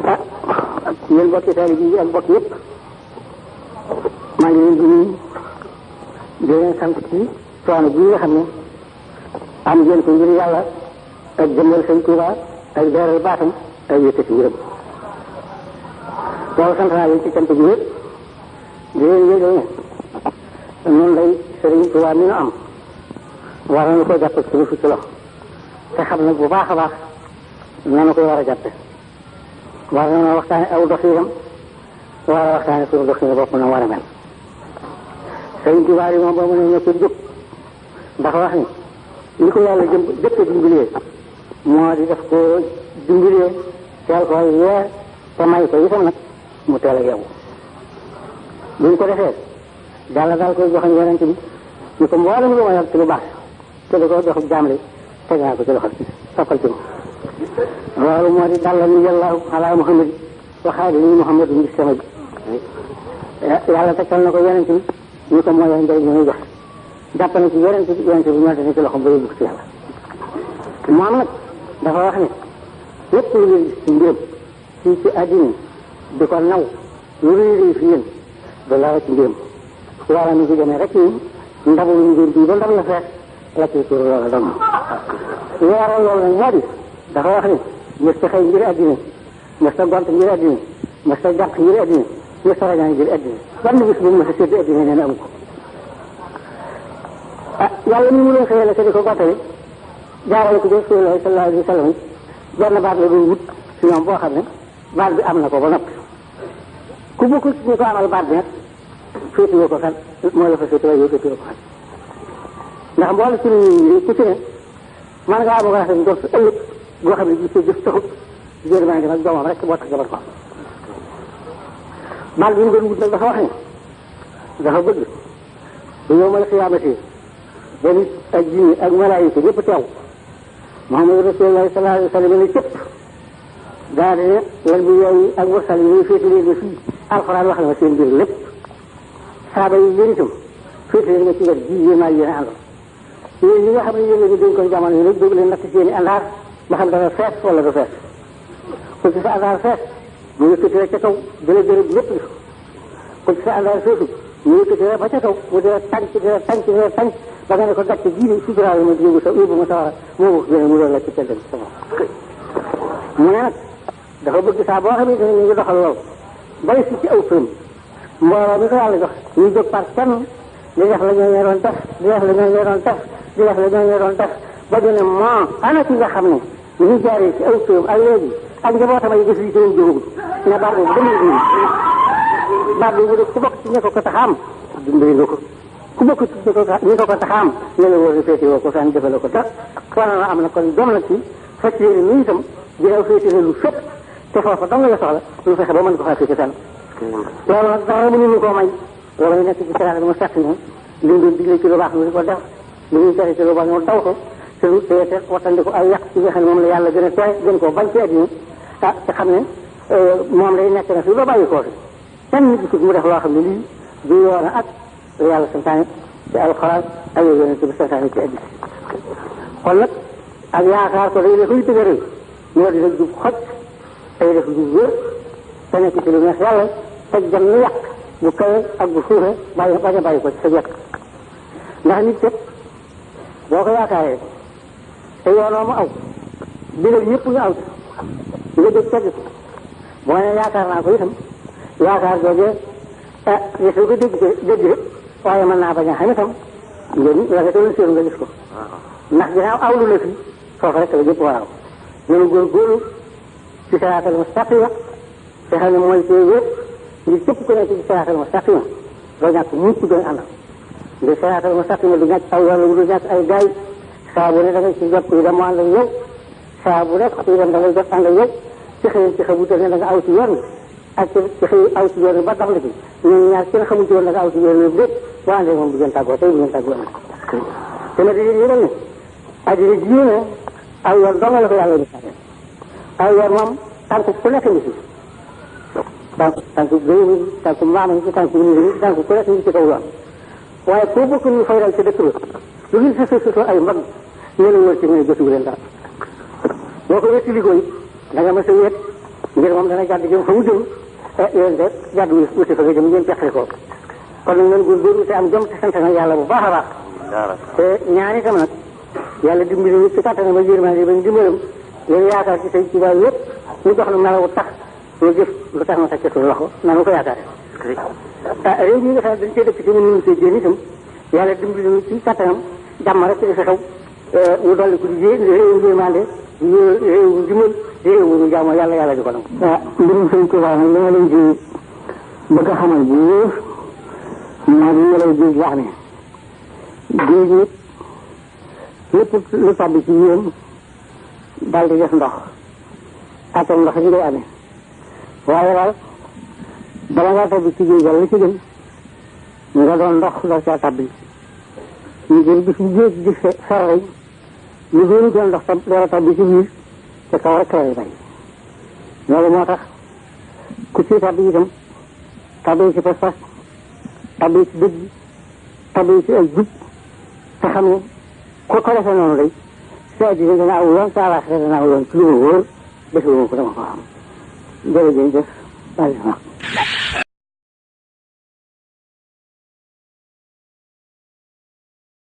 ah yéen bokki taalibe yi ak bokk yëpp maa ngi leen di nuyu di leen sant ci coono bii nga xam ne am ngeen ko ngir yàlla ak jëmbal sëñ Tuuba ak beeral baatam ak yëkkati yërëm loolu sant naa leen ci cant bi yëpp di leen yëgal ne noonu lay sëriñ Tuuba mi nu am war nañu ko jàpp suñu fukki loxo te xam ne bu baax a baax nanu koy war a jàppe war nañoo waxtaane aw doxinam war a waxtaane suñu doxinu bopp na war a mel sëriñ Tuuba yi moom ba mu ne ñëpp jóg ndax wax ni li ko yàlla jëkk dimbalee moo di def ko dimbalee teel ko yee te may ko itam nag mu teel a yeewu buñ ko defee daal koy joxoon yonent bi ñu ko mboolem lu ma yor ci lu baax te di ko jox jaam li teg naa ko ci loxo toppal ci ma loolu moo di dàlla ni yàlla ala Muhammad waxaadi ni Muhammad ngi sama bi yàlla tegal na ko yonent bi ñu ko mooy njëriñ ñuy jox jàpp na ci yonent bi ñoo dana ci loxo ba yóbbu ci yàlla moom nag dafa wax ne lépp lu ngeen gis ci mbiram fii ci àddina di ko naw lu réy fi yéen da la ci mbiram loola mi ngi demee rek ni ndabu lu ngeen bii ba ndab la fees la ciy tur loola dong leeral loolu nag moo di dafa wax ne mës ta xëy ngir àddina mës ta gont ngir àddina mës ta jàq ngir àddina mës ta rañaan ngir àddina benn bis bu mës a sédd àddina nee na amu ko ah yàlla mi mu leen xëyale te di ko gottali jaarale ko Rasulullah sallallahu alayhi wa sallam benn baat la doon wut si ñoom boo xam ne baat bi am na ko ba noppi ku bokkul ci ñu ko amal baat bi nag féetewoo ko fan moo la fa féetewoo yow féetewoo ko fan ndax mboolem ci ñun ku ci ne man ngaa am rafet njort ëllëg boo xam ne gisee jëf taxut jërëmaa ngi nag doomam rek boo tax jabar ko baat bi mu doon wut nag dafa wax ne dafa bëgg bu yow ma la xiyaamati ba nit ak jinne ak malaayika ñëpp teew Muhammadu Rasulullah sallallahu alayhi wa sallam ne cëpp daa ne lan bi yooyu ak mursal yi ñuy féete leen fii alxuraan wax na ma seen mbir lépp saaba yi yéen itam féete leen nga ci wet ji yéen maa yéen a àndal yéen ñi nga xam ne yéen la ñu dénkoon jamono yi nag jóg leen natt seen i àndaar ba xam dana fees wala du fees ku ci sa àndaar fees mu yëkkati rek ca kaw dina gërëm lépp li ku ci sa àndaar feesu mu yëkkati rek ba ca kaw mu dina tànc ba nga ne ko gàcce ji si giraar ma yóbbu sa yóbbu ma sawara moo ko gën a mu doon la ci teddal sama mu ne nag dafa bëgg saa boo xam ne ñu ngi doxal loolu bay si ci aw fëm mbooloo mi ko yàlla jox ñu jóg par kenn di def la ñoo doon def di def la ñoo doon def di def la ñoo doon def ba ñu ne moo ana ci nga xam ne ñu jaaree ci aw fëm ak léegi ak njabootam yi def li seen jógul ne baat boobu demee dund baat boobu de ku bokk ci ñe ko taxaam dimbali nga ko ku bokk ci ñi ko taxaam ne la wóor féete woo ko fan defale ko dara war na am na kon doom na ci fas yéene ni itam dina féete lu fépp te foofa dong la soxla ñu fexe ba mën ko faa féete fenn loolu nag dara mënuñu koo may loolu nekk ci siraat mu sax ni li ñu doon digle ci lu baax ñu di ko def li ñuy tere ci lu baax ñu daw ko te lu te wattandiku ay yàq ci nga xam ne moom la yàlla gën a tey gën koo bañ ci àddina ah te xam ne moom lay nekk na fi ba bàyyi koo fi kenn nit ci mu def loo xam ne lii du yoon ak yàlla santaane ci alxuraan ak yonent bi santaane ci addis kon nag ak yaakaar ko day def luy dëgëral ñoo di jub xoj tey def jub wér te nekk ci lu neex yàlla te jam ni yàq bu kawe ak bu suufe bañ a bàyyi ko ci sa jot ndax nit kat boo ko yaakaaree te yoonoo mu aw bilal yëpp nga aw nga jóg tedd ko boo ne yaakaar naa ko itam yaakaar joojee ah yéen ko dégg waaye mën naa bañ a xam itam ngeen rafetlu seen nga gis ko ndax ginnaaw awlu la fi foofu rek la jëpp waaw ñu góorgóorlu ci siraatal mustaqima te xam ne mooy tey yëpp ngir képp ku nekk ci siraatal mustaqima doo ñàkk mucc doon àndal ngir siraatal mustaqima du ñàkk aw yoon du ñàkk ay gaay saa bu ne da ngay ci jot kuy dem ànd ak yow saa bu nekk kuy dem da ngay jot ànd ak yow ci xëy ci xamutal ne da nga aw ci yoon ak ci xëy aw ci yoon ba daf la ci ñun ñaar kenn xamuñ ci woon da nga aw ci yoon lépp waa ndee moom bu ngeen tàggoo tey bu ngeen tàggoo te nag dañuy yëgal ne addina ji ne aw yoon dong la ko yàlla di sàkkee aw yoon moom tànku ku nekk ngi ci tànku béy mi tànku maam mi tànku nit tànku ku nekk ngi ci kaw yoon waaye koo bokk ñu fay dal ci dëkk ba lu ngeen sa ay mbag ñu la wër ci nga ne jotu leen dara boo ko wétti liggéey da nga mës a wéet ngir moom dana jàdd jëm fa mu jëm yéen de jàdd wuti fa nga jëm ngeen peqali ko kon nag ngeen góorgóorlu te am jom te sant nag yàlla bu baax a baax te ñaan itam nag yàlla dimbali ci kàttan ba yërmande ba ñu dimbalam leen yaakaar ci say Tuubaa yëpp ñu jox na melawu tax ñu jëf lu tax ma tàcce suñu loxo nanu ko yaakaare réew mi nga xam ne dañ cee dëkk ci mënuñu see génn itam yàlla dimbali ñu ci kàttanam jàmm rek ci di fi xew ñu dolli ko di réew yërmande réew ndimbal réew mu jaamoo yàlla di ko nangu mbirum sëñ Tuubaa nag li ma leen ci bëgg a xamal bu wóor maa ngi yelay géej wax ne géej nit lépp lu tàbbi ci yéen daal di def ndox atom ndox yi ngay amee waaye daal bala ngaa tàbbi ci géej wala li ci gën nga doon ndox door caa tàbbi ñu gën gis bu géej di ferreñ ñu gën doon ndox door a tàbbi ci biir te kaw rek lay bay loolu moo tax ku ci tàbbi itam tàbbi ci pas-pas tàbbi ci dëgg tàbbi ci ay jub te xam ne ko defee noonu day sa addina dana aw yoon sa àllaaxira dana aw yoon ci lu ma wóor defee ko dama ko xam jërëjëf